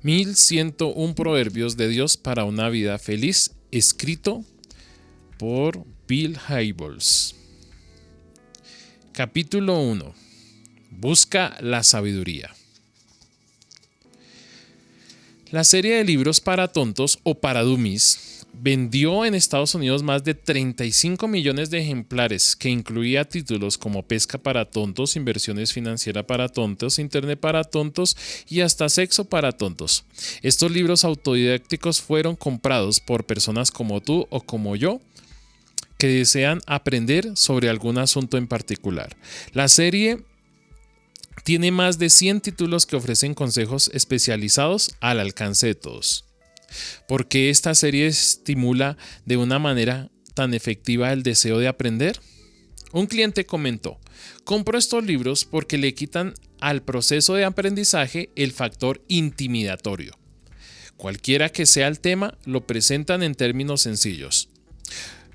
1101 proverbios de Dios para una vida feliz, escrito por Bill Hybels. Capítulo 1. Busca la sabiduría. La serie de libros para tontos o para dummies vendió en Estados Unidos más de 35 millones de ejemplares, que incluía títulos como Pesca para tontos, Inversiones financieras para tontos, Internet para tontos y hasta Sexo para tontos. Estos libros autodidácticos fueron comprados por personas como tú o como yo, que desean aprender sobre algún asunto en particular. La serie tiene más de 100 títulos que ofrecen consejos especializados al alcance de todos. ¿Por qué esta serie estimula de una manera tan efectiva el deseo de aprender? Un cliente comentó: compro estos libros porque le quitan al proceso de aprendizaje el factor intimidatorio. Cualquiera que sea el tema, lo presentan en términos sencillos.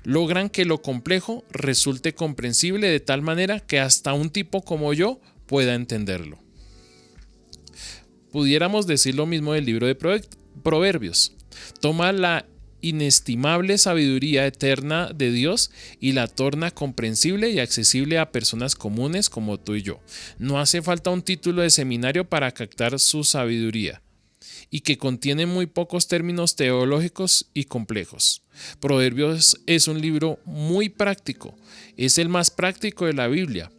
Logran que lo complejo resulte comprensible de tal manera que hasta un tipo como yo pueda entenderlo. Pudiéramos decir lo mismo del libro de Proverbios. Toma la inestimable sabiduría eterna de Dios y la torna comprensible y accesible a personas comunes como tú y yo. No hace falta un título de seminario para captar su sabiduría, y que contiene muy pocos términos teológicos y complejos. Proverbios es un libro muy práctico, es el más práctico de la Biblia.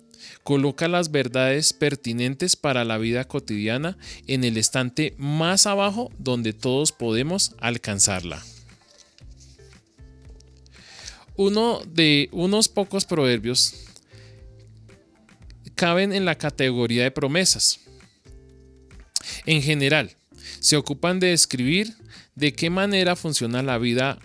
Coloca las verdades pertinentes para la vida cotidiana en el estante más abajo donde todos podemos alcanzarla. Unos pocos proverbios caben en la categoría de promesas. En general, se ocupan de describir de qué manera funciona la vida.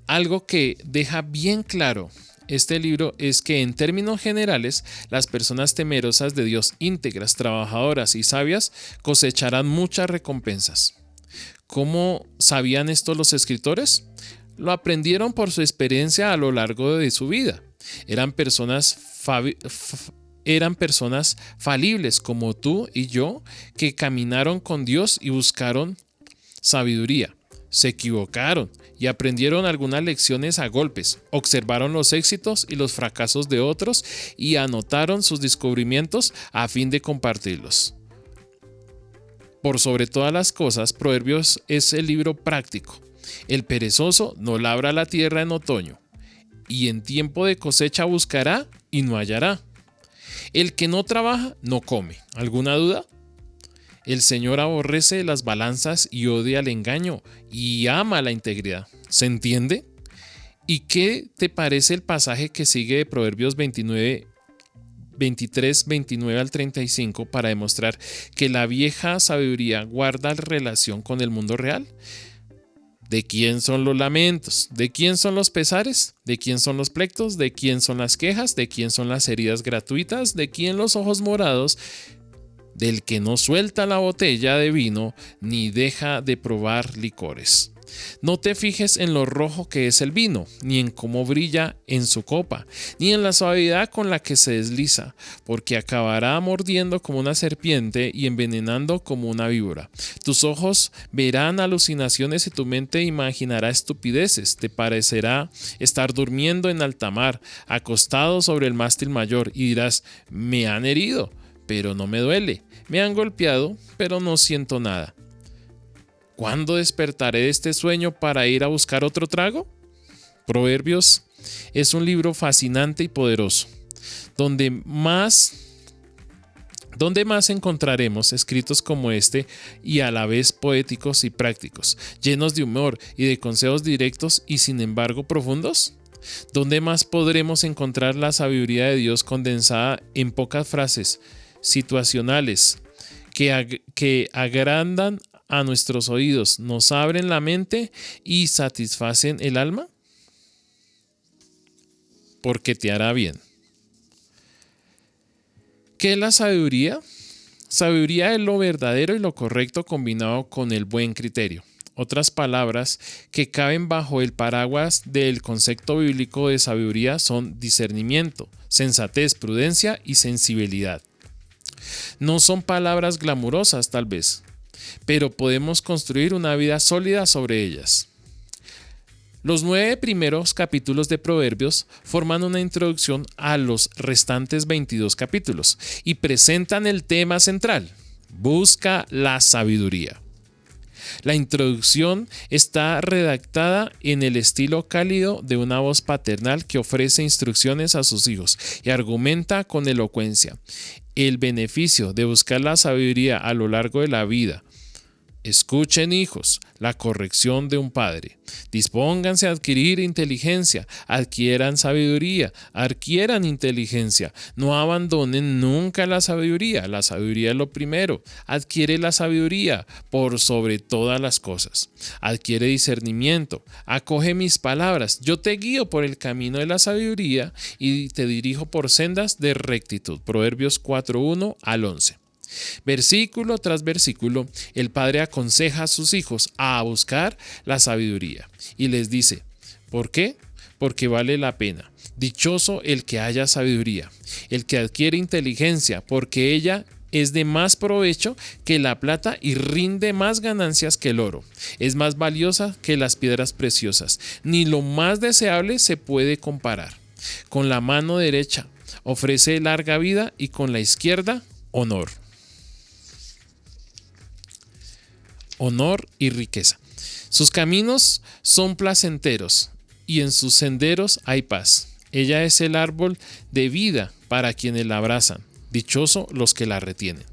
Algo que deja bien claro este libro es que, en términos generales, las personas temerosas de Dios, íntegras, trabajadoras y sabias, cosecharán muchas recompensas. ¿Cómo sabían esto los escritores? Lo aprendieron por su experiencia a lo largo de su vida. Eran personas falibles como tú y yo, que caminaron con Dios y buscaron sabiduría. Se equivocaron y aprendieron algunas lecciones a golpes, observaron los éxitos y los fracasos de otros y anotaron sus descubrimientos a fin de compartirlos. Por sobre todas las cosas, Proverbios es el libro práctico. El perezoso no labra la tierra en otoño, y en tiempo de cosecha buscará y no hallará. El que no trabaja no come. ¿Alguna duda? El Señor aborrece las balanzas y odia el engaño y ama la integridad. ¿Se entiende? ¿Y qué te parece el pasaje que sigue de Proverbios 23, 29 al 35 para demostrar que la vieja sabiduría guarda relación con el mundo real? ¿De quién son los lamentos? ¿De quién son los pesares? ¿De quién son los pleitos? ¿De quién son las quejas? ¿De quién son las heridas gratuitas? ¿De quién los ojos morados? Del que no suelta la botella de vino ni deja de probar licores. No te fijes en lo rojo que es el vino, ni en cómo brilla en su copa, ni en la suavidad con la que se desliza, porque acabará mordiendo como una serpiente y envenenando como una víbora. Tus ojos verán alucinaciones y tu mente imaginará estupideces. Te parecerá estar durmiendo en alta mar, acostado sobre el mástil mayor, y dirás: me han herido, pero no me duele. Me han golpeado, pero no siento nada. ¿Cuándo despertaré de este sueño para ir a buscar otro trago? Proverbios es un libro fascinante y poderoso, donde más encontraremos escritos como este, y a la vez poéticos y prácticos, llenos de humor y de consejos directos y sin embargo profundos. ¿Dónde más podremos encontrar la sabiduría de Dios condensada en pocas frases situacionales que agrandan a nuestros oídos, nos abren la mente y satisfacen el alma? Porque te hará bien. ¿Qué es la sabiduría? Sabiduría es lo verdadero y lo correcto combinado con el buen criterio. Otras palabras que caben bajo el paraguas del concepto bíblico de sabiduría son discernimiento, sensatez, prudencia y sensibilidad. No son palabras glamurosas, tal vez, pero podemos construir una vida sólida sobre ellas. Los 9 primeros capítulos de Proverbios forman una introducción a los restantes 22 capítulos y presentan el tema central: busca la sabiduría. La introducción está redactada en el estilo cálido de una voz paternal que ofrece instrucciones a sus hijos y argumenta con elocuencia el beneficio de buscar la sabiduría a lo largo de la vida. Escuchen, hijos, la corrección de un padre. Dispónganse a adquirir inteligencia, adquieran sabiduría, adquieran inteligencia. No abandonen nunca la sabiduría. La sabiduría es lo primero. Adquiere la sabiduría por sobre todas las cosas. Adquiere discernimiento. Acoge mis palabras. Yo te guío por el camino de la sabiduría y te dirijo por sendas de rectitud. Proverbios 4:1 al 11. Versículo tras versículo, el padre aconseja a sus hijos a buscar la sabiduría y les dice: ¿por qué? Porque vale la pena. Dichoso el que haya sabiduría, el que adquiere inteligencia, porque ella es de más provecho que la plata y rinde más ganancias que el oro. Es más valiosa que las piedras preciosas. Ni lo más deseable se puede comparar. Con la mano derecha ofrece larga vida y con la izquierda honor. Honor y riqueza. Sus caminos son placenteros y en sus senderos hay paz. Ella es el árbol de vida para quienes la abrazan. Dichoso los que la retienen.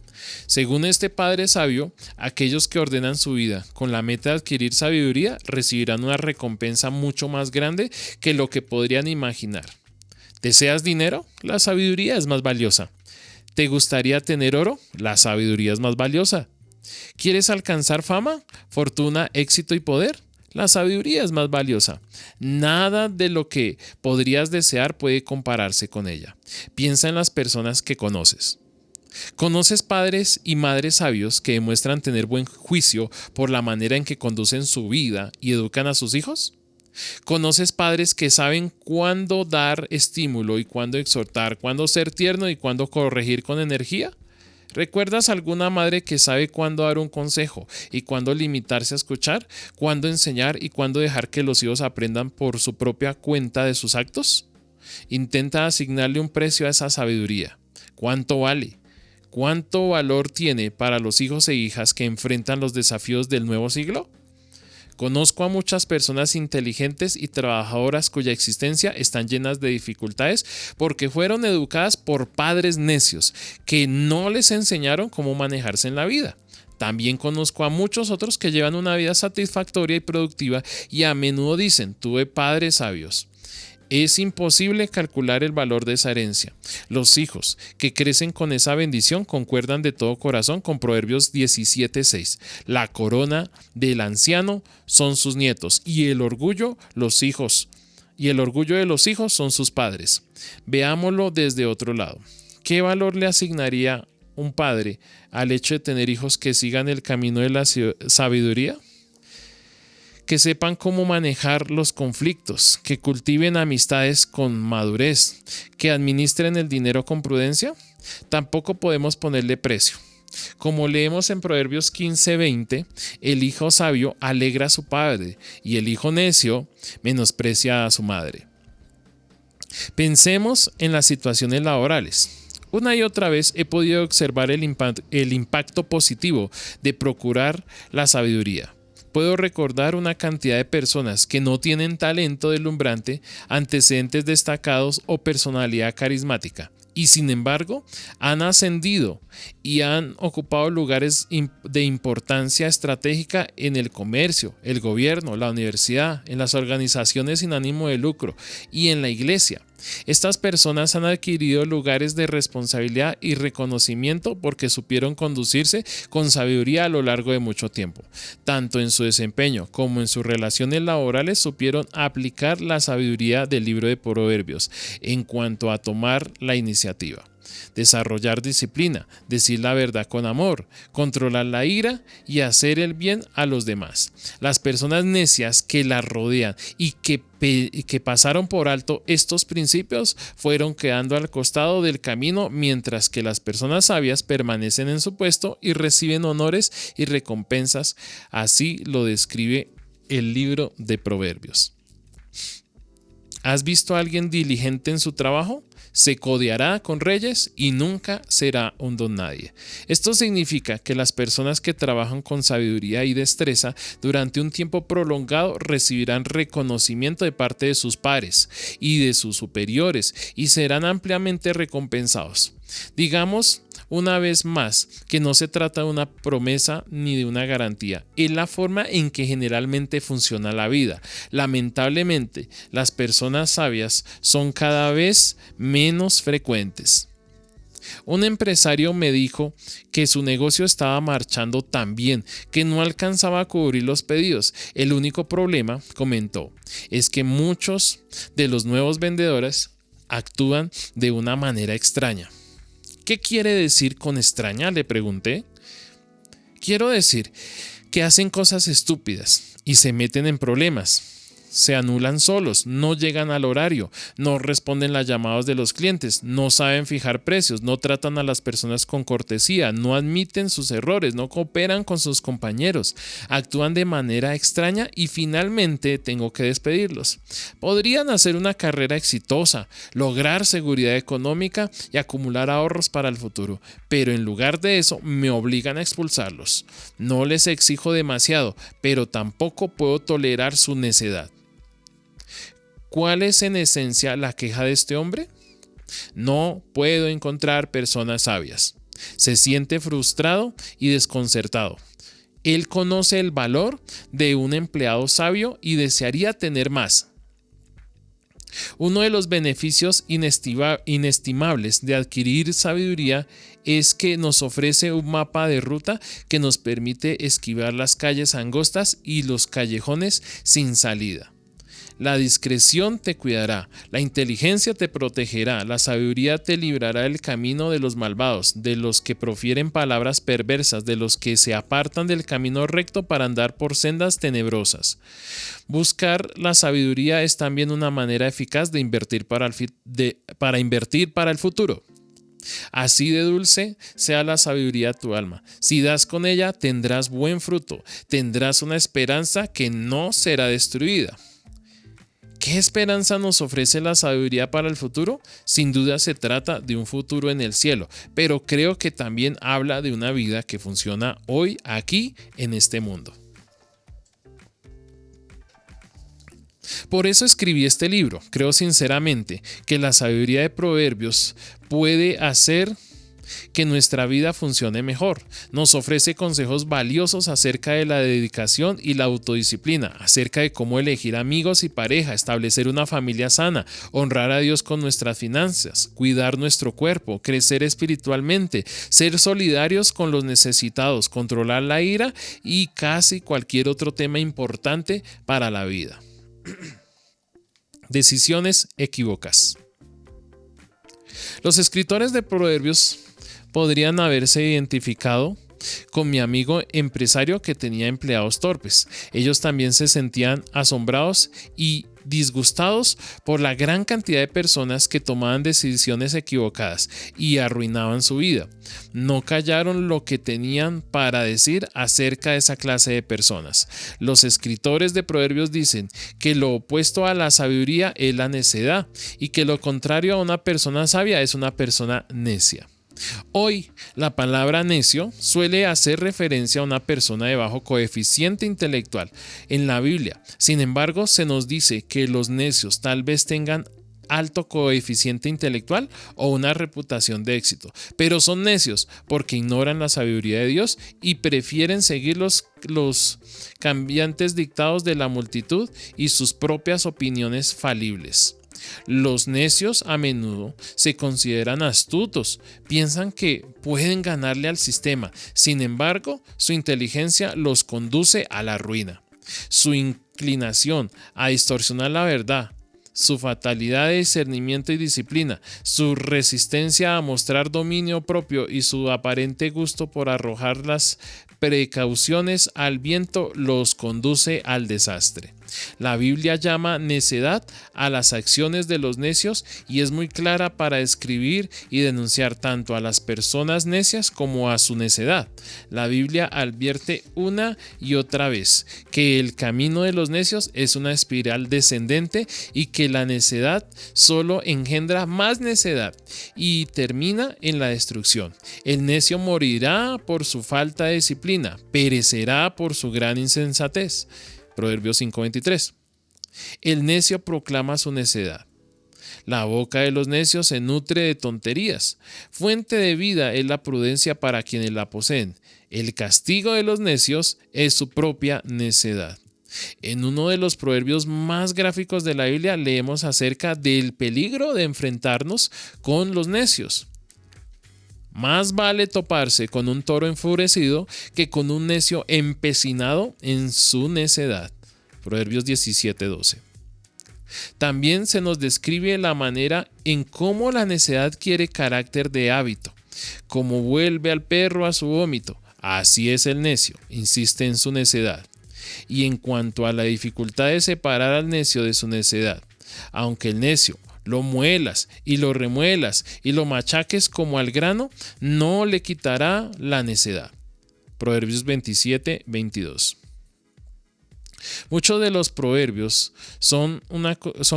Según este padre sabio, aquellos que ordenan su vida con la meta de adquirir sabiduría recibirán una recompensa mucho más grande que lo que podrían imaginar. ¿Deseas dinero? La sabiduría es más valiosa. ¿Te gustaría tener oro? La sabiduría es más valiosa. ¿Quieres alcanzar fama, fortuna, éxito y poder? La sabiduría es más valiosa. Nada de lo que podrías desear puede compararse con ella. Piensa en las personas que conoces. ¿Conoces padres y madres sabios que demuestran tener buen juicio por la manera en que conducen su vida y educan a sus hijos? ¿Conoces padres que saben cuándo dar estímulo y cuándo exhortar, cuándo ser tierno y cuándo corregir con energía? ¿Recuerdas alguna madre que sabe cuándo dar un consejo y cuándo limitarse a escuchar, cuándo enseñar y cuándo dejar que los hijos aprendan por su propia cuenta de sus actos? Intenta asignarle un precio a esa sabiduría. ¿Cuánto vale? ¿Cuánto valor tiene para los hijos e hijas que enfrentan los desafíos del nuevo siglo? Conozco a muchas personas inteligentes y trabajadoras cuya existencia están llenas de dificultades porque fueron educadas por padres necios que no les enseñaron cómo manejarse en la vida. También conozco a muchos otros que llevan una vida satisfactoria y productiva y a menudo dicen: tuve padres sabios. Es imposible calcular el valor de esa herencia. Los hijos que crecen con esa bendición concuerdan de todo corazón con Proverbios 17:6. La corona del anciano son sus nietos y el orgullo de los hijos son sus padres. Veámoslo desde otro lado. ¿Qué valor le asignaría un padre al hecho de tener hijos que sigan el camino de la sabiduría? Que sepan cómo manejar los conflictos, que cultiven amistades con madurez, que administren el dinero con prudencia. Tampoco podemos ponerle precio. Como leemos en Proverbios 15:20, el hijo sabio alegra a su padre y el hijo necio menosprecia a su madre. Pensemos en las situaciones laborales. Una y otra vez he podido observar el impacto positivo de procurar la sabiduría. Puedo recordar una cantidad de personas que no tienen talento deslumbrante, antecedentes destacados o personalidad carismática, y sin embargo han ascendido y han ocupado lugares de importancia estratégica en el comercio, el gobierno, la universidad, en las organizaciones sin ánimo de lucro y en la iglesia. Estas personas han adquirido lugares de responsabilidad y reconocimiento porque supieron conducirse con sabiduría a lo largo de mucho tiempo. Tanto en su desempeño como en sus relaciones laborales supieron aplicar la sabiduría del libro de Proverbios en cuanto a tomar la iniciativa. desarrollar disciplina, decir la verdad con amor, controlar la ira y hacer el bien a los demás. Las personas necias que las rodean y que pasaron por alto estos principios fueron quedando al costado del camino, mientras que las personas sabias permanecen en su puesto y reciben honores y recompensas. Así lo describe el libro de Proverbios. ¿Has visto a alguien diligente en su trabajo? Se codeará con reyes y nunca será un don nadie. Esto significa que las personas que trabajan con sabiduría y destreza durante un tiempo prolongado recibirán reconocimiento de parte de sus pares y de sus superiores y serán ampliamente recompensados. Digamos una vez más que no se trata de una promesa ni de una garantía, es la forma en que generalmente funciona la vida. Lamentablemente, las personas sabias son cada vez menos frecuentes. Un empresario me dijo que su negocio estaba marchando tan bien que no alcanzaba a cubrir los pedidos. El único problema, comentó, es que muchos de los nuevos vendedores actúan de una manera extraña. ¿Qué quiere decir con extraña?, le pregunté. Quiero decir que hacen cosas estúpidas y se meten en problemas. Se anulan solos, no llegan al horario, no responden las llamadas de los clientes, no saben fijar precios, no tratan a las personas con cortesía, no admiten sus errores, no cooperan con sus compañeros, actúan de manera extraña y finalmente tengo que despedirlos. Podrían hacer una carrera exitosa, lograr seguridad económica y acumular ahorros para el futuro, pero en lugar de eso me obligan a expulsarlos. No les exijo demasiado, pero tampoco puedo tolerar su necedad. ¿Cuál es en esencia la queja de este hombre? No puedo encontrar personas sabias. Se siente frustrado y desconcertado. Él conoce el valor de un empleado sabio y desearía tener más. Uno de los beneficios inestimables de adquirir sabiduría es que nos ofrece un mapa de ruta que nos permite esquivar las calles angostas y los callejones sin salida. La discreción te cuidará, la inteligencia te protegerá, la sabiduría te librará del camino de los malvados, de los que profieren palabras perversas, de los que se apartan del camino recto para andar por sendas tenebrosas. Buscar la sabiduría es también una manera eficaz de invertir para el futuro. Así de dulce sea la sabiduría a tu alma. Si das con ella, tendrás buen fruto, tendrás una esperanza que no será destruida. ¿Qué esperanza nos ofrece la sabiduría para el futuro? Sin duda se trata de un futuro en el cielo, pero creo que también habla de una vida que funciona hoy, aquí, en este mundo. Por eso escribí este libro. Creo sinceramente que la sabiduría de Proverbios puede hacer que nuestra vida funcione mejor. Nos ofrece consejos valiosos acerca de la dedicación y la autodisciplina, acerca de cómo elegir amigos y pareja, establecer una familia sana, honrar a Dios con nuestras finanzas, cuidar nuestro cuerpo, crecer espiritualmente, ser solidarios con los necesitados, controlar la ira y casi cualquier otro tema importante para la vida. Decisiones equívocas. Los escritores de Proverbios podrían haberse identificado con mi amigo empresario que tenía empleados torpes. Ellos también se sentían asombrados y disgustados por la gran cantidad de personas que tomaban decisiones equivocadas y arruinaban su vida. No callaron lo que tenían para decir acerca de esa clase de personas. Los escritores de Proverbios dicen que lo opuesto a la sabiduría es la necedad y que lo contrario a una persona sabia es una persona necia. Hoy, la palabra necio suele hacer referencia a una persona de bajo coeficiente intelectual en la Biblia. Sin embargo, se nos dice que los necios tal vez tengan alto coeficiente intelectual o una reputación de éxito, pero son necios porque ignoran la sabiduría de Dios y prefieren seguir los cambiantes dictados de la multitud y sus propias opiniones falibles. Los necios a menudo se consideran astutos, piensan que pueden ganarle al sistema, sin embargo, su inteligencia los conduce a la ruina. Su inclinación a distorsionar la verdad su fatalidad de discernimiento y disciplina, su resistencia a mostrar dominio propio y su aparente gusto por arrojar las precauciones al viento los conduce al desastre. La Biblia llama necedad a las acciones de los necios y es muy clara para describir y denunciar tanto a las personas necias como a su necedad. La Biblia advierte una y otra vez que el camino de los necios es una espiral descendente y que la necedad solo engendra más necedad y termina en la destrucción. El necio morirá por su falta de disciplina, perecerá por su gran insensatez. Proverbios 5:23. El necio proclama su necedad. La boca de los necios se nutre de tonterías. Fuente de vida es la prudencia para quienes la poseen. El castigo de los necios es su propia necedad. En uno de los proverbios más gráficos de la Biblia leemos acerca del peligro de enfrentarnos con los necios. Más vale toparse con un toro enfurecido que con un necio empecinado en su necedad. Proverbios 17:12. También se nos describe la manera en cómo la necedad quiere carácter de hábito. Como vuelve al perro a su vómito, así es el necio, insiste en su necedad. Y en cuanto a la dificultad de separar al necio de su necedad, aunque el necio lo muelas y lo remuelas y lo machaques como al grano, no le quitará la necedad. Proverbios 27:22. Muchos de los proverbios son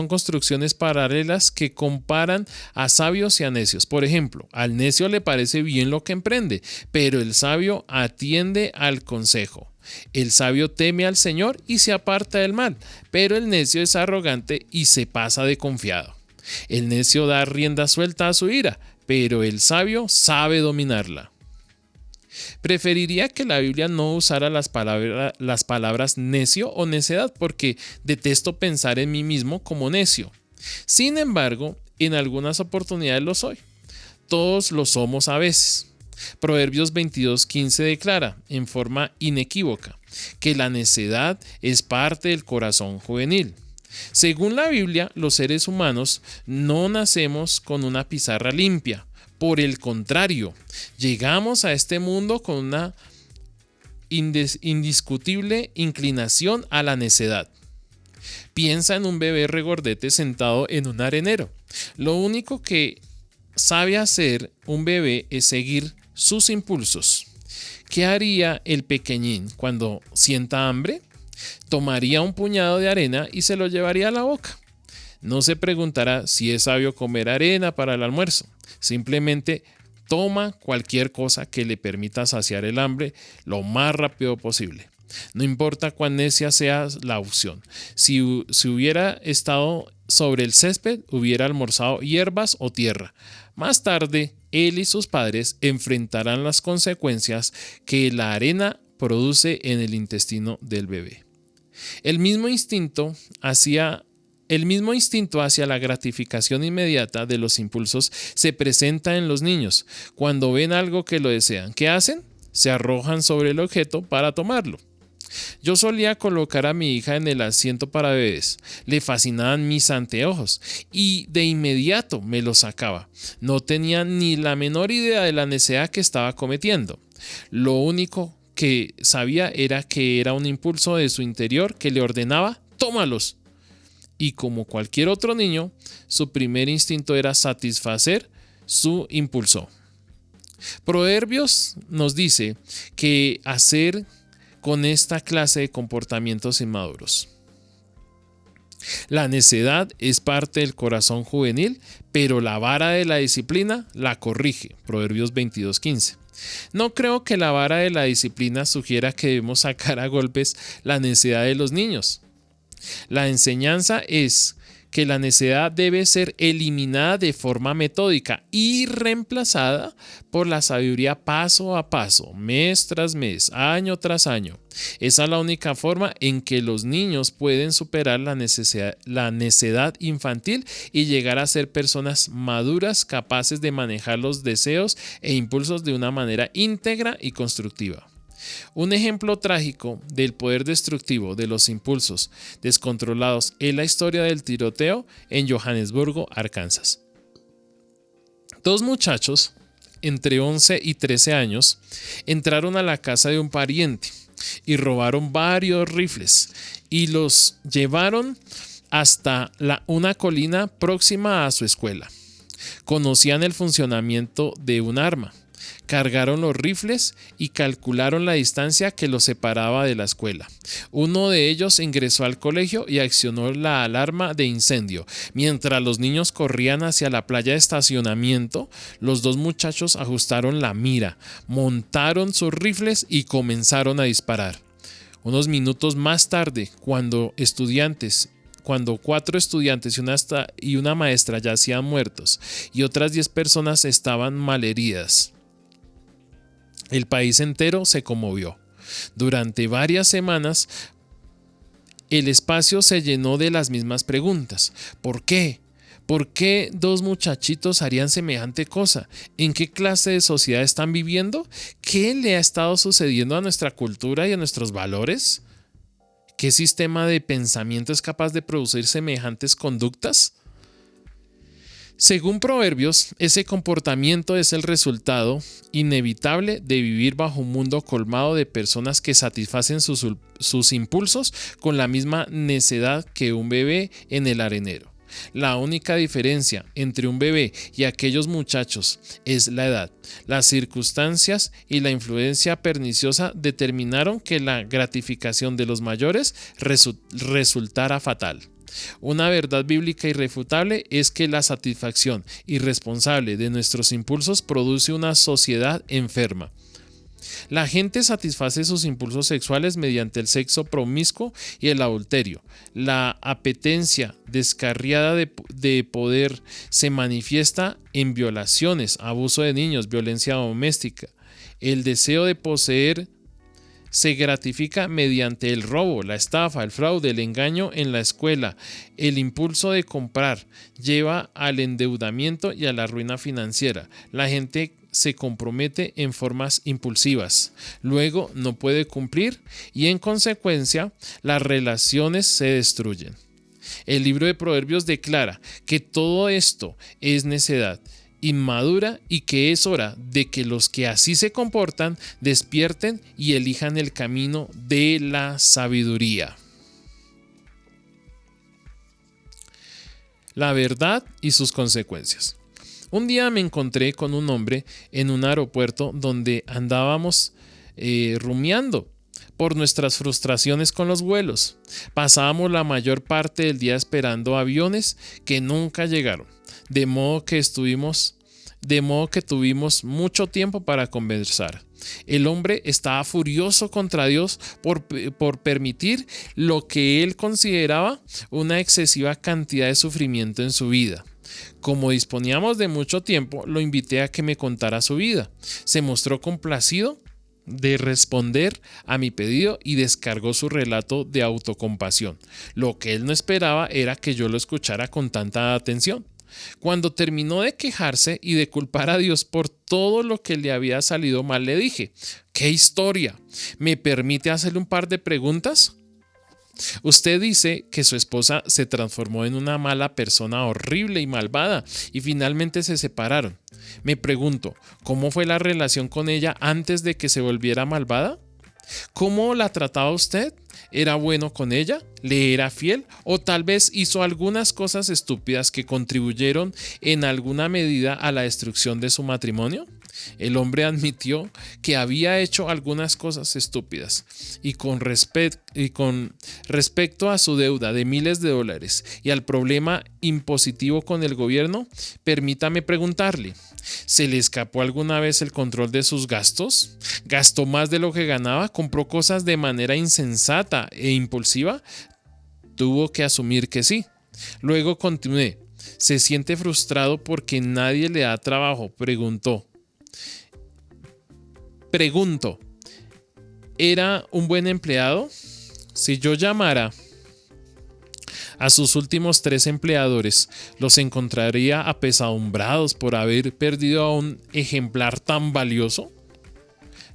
construcciones paralelas que comparan a sabios y a necios. Por ejemplo, al necio le parece bien lo que emprende, pero el sabio atiende al consejo. El sabio teme al Señor y se aparta del mal, pero el necio es arrogante y se pasa de confiado. El necio da rienda suelta a su ira, pero el sabio sabe dominarla. Preferiría que la Biblia no usara las palabras necio o necedad porque detesto pensar en mí mismo como necio. Sin embargo, en algunas oportunidades lo soy. Todos lo somos a veces. Proverbios 22:15 declara, en forma inequívoca, que la necedad es parte del corazón juvenil. Según la Biblia, los seres humanos no nacemos con una pizarra limpia. Por el contrario, llegamos a este mundo con una indiscutible inclinación a la necedad. Piensa en un bebé regordete sentado en un arenero. Lo único que sabe hacer un bebé es seguir sus impulsos. ¿Qué haría el pequeñín cuando sienta hambre? Tomaría un puñado de arena y se lo llevaría a la boca. No se preguntará si es sabio comer arena para el almuerzo. Simplemente toma cualquier cosa que le permita saciar el hambre lo más rápido posible. No importa cuán necia sea la opción. Si hubiera estado sobre el césped, hubiera almorzado hierbas o tierra. Más tarde, él y sus padres enfrentarán las consecuencias que la arena produce en el intestino del bebé. El mismo instinto hacia la gratificación inmediata de los impulsos se presenta en los niños. Cuando ven algo que lo desean, ¿qué hacen? Se arrojan sobre el objeto para tomarlo. Yo solía colocar a mi hija en el asiento para bebés. Le fascinaban mis anteojos y de inmediato me los sacaba. No tenía ni la menor idea de la necedad que estaba cometiendo. Lo único que sabía era que era un impulso de su interior que le ordenaba tómalos. Y como cualquier otro niño, su primer instinto era satisfacer su impulso. Proverbios nos dice qué hacer con esta clase de comportamientos inmaduros. La necedad es parte del corazón juvenil, pero la vara de la disciplina la corrige. Proverbios 22:15. No creo que la vara de la disciplina sugiera que debemos sacar a golpes la necedad de los niños. La enseñanza es que la necedad debe ser eliminada de forma metódica y reemplazada por la sabiduría paso a paso, mes tras mes, año tras año. Esa es la única forma en que los niños pueden superar la necedad infantil y llegar a ser personas maduras capaces de manejar los deseos e impulsos de una manera íntegra y constructiva. Un ejemplo trágico del poder destructivo de los impulsos descontrolados es la historia del tiroteo en Johannesburgo, Arkansas. Dos muchachos, entre 11 y 13 años, entraron a la casa de un pariente y robaron varios rifles y los llevaron hasta una colina próxima a su escuela. Conocían el funcionamiento de un arma, cargaron los rifles y calcularon la distancia que los separaba de la escuela. Uno de ellos ingresó al colegio y accionó la alarma de incendio. Mientras los niños corrían hacia la playa de estacionamiento, los dos muchachos ajustaron la mira, montaron sus rifles y comenzaron a disparar. Unos minutos más tarde, cuando 4 estudiantes y una maestra yacían muertos y otras 10 personas estaban malheridas, el país entero se conmovió. Durante varias semanas, el espacio se llenó de las mismas preguntas. ¿Por qué? ¿Por qué dos muchachitos harían semejante cosa? ¿En qué clase de sociedad están viviendo? ¿Qué le ha estado sucediendo a nuestra cultura y a nuestros valores? ¿Qué sistema de pensamiento es capaz de producir semejantes conductas? Según Proverbios, ese comportamiento es el resultado inevitable de vivir bajo un mundo colmado de personas que satisfacen sus impulsos con la misma necedad que un bebé en el arenero. La única diferencia entre un bebé y aquellos muchachos es la edad. Las circunstancias y la influencia perniciosa determinaron que la gratificación de los mayores resultara fatal. Una verdad bíblica irrefutable es que la satisfacción irresponsable de nuestros impulsos produce una sociedad enferma. La gente satisface sus impulsos sexuales mediante el sexo promiscuo y el adulterio. La apetencia descarriada de poder se manifiesta en violaciones, abuso de niños, violencia doméstica. El deseo de poseer se gratifica mediante el robo, la estafa, el fraude, el engaño en la escuela. El impulso de comprar lleva al endeudamiento y a la ruina financiera. La gente se compromete en formas impulsivas, luego no puede cumplir y en consecuencia las relaciones se destruyen. El libro de Proverbios declara que todo esto es necedad inmadura y que es hora de que los que así se comportan despierten y elijan el camino de la sabiduría. La verdad y sus consecuencias. Un día me encontré con un hombre en un aeropuerto donde andábamos rumiando por nuestras frustraciones con los vuelos. Pasábamos la mayor parte del día esperando aviones que nunca llegaron, de modo que tuvimos mucho tiempo para conversar. El hombre estaba furioso contra Dios por permitir lo que él consideraba una excesiva cantidad de sufrimiento en su vida. Como disponíamos de mucho tiempo, lo invité a que me contara su vida. Se mostró complacido de responder a mi pedido y descargó su relato de autocompasión. Lo que él no esperaba era que yo lo escuchara con tanta atención. Cuando terminó de quejarse y de culpar a Dios por todo lo que le había salido mal, le dije: ¿qué historia? ¿Me permite hacerle un par de preguntas? Usted dice que su esposa se transformó en una mala persona horrible y malvada y finalmente se separaron. Me pregunto, ¿cómo fue la relación con ella antes de que se volviera malvada? ¿Cómo la trataba usted? ¿Era bueno con ella? ¿Le era fiel? ¿O tal vez hizo algunas cosas estúpidas que contribuyeron en alguna medida a la destrucción de su matrimonio? El hombre admitió que había hecho algunas cosas estúpidas y con respecto a su deuda de miles de dólares y al problema impositivo con el gobierno, permítame preguntarle, ¿se le escapó alguna vez el control de sus gastos? ¿Gastó más de lo que ganaba? ¿Compró cosas de manera insensata e impulsiva? Tuvo que asumir que sí. Luego continué. ¿Se siente frustrado porque nadie le da trabajo? Pregunto, ¿era un buen empleado? Si yo llamara a sus últimos 3 empleadores, ¿los encontraría apesadumbrados por haber perdido a un ejemplar tan valioso?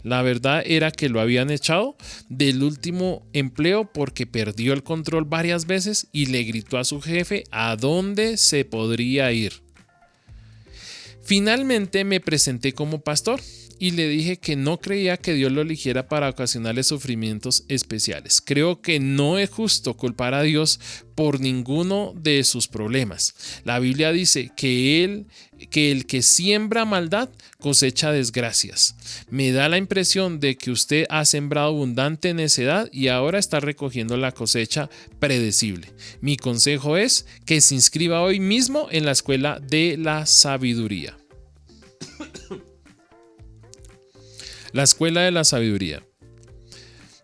La verdad era que lo habían echado del último empleo porque perdió el control varias veces y le gritó a su jefe a dónde se podría ir. Finalmente me presenté como pastor y le dije que no creía que Dios lo eligiera para ocasionarle sufrimientos especiales. Creo que no es justo culpar a Dios por ninguno de sus problemas. La Biblia dice que el que siembra maldad cosecha desgracias. Me da la impresión de que usted ha sembrado abundante necedad y ahora está recogiendo la cosecha predecible. Mi consejo es que se inscriba hoy mismo en la escuela de la sabiduría. La escuela de la sabiduría.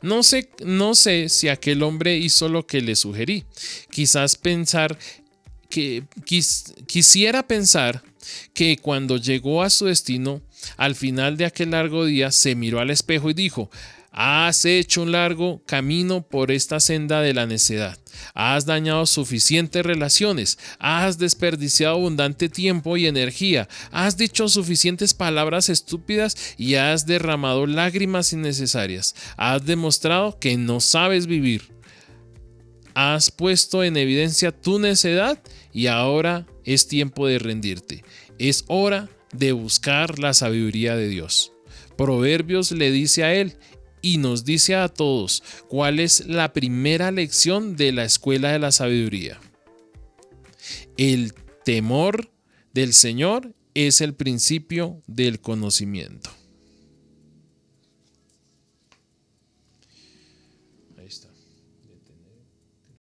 No sé si aquel hombre hizo lo que le sugerí. Quisiera pensar que cuando llegó a su destino, al final de aquel largo día, se miró al espejo y dijo: has hecho un largo camino por esta senda de la necedad. Has dañado suficientes relaciones, has desperdiciado abundante tiempo y energía, has dicho suficientes palabras estúpidas y has derramado lágrimas innecesarias. Has demostrado que no sabes vivir. Has puesto en evidencia tu necedad y ahora es tiempo de rendirte. Es hora de buscar la sabiduría de Dios. Proverbios le dice a él y nos dice a todos cuál es la primera lección de la escuela de la sabiduría. El temor del Señor es el principio del conocimiento. Ahí está.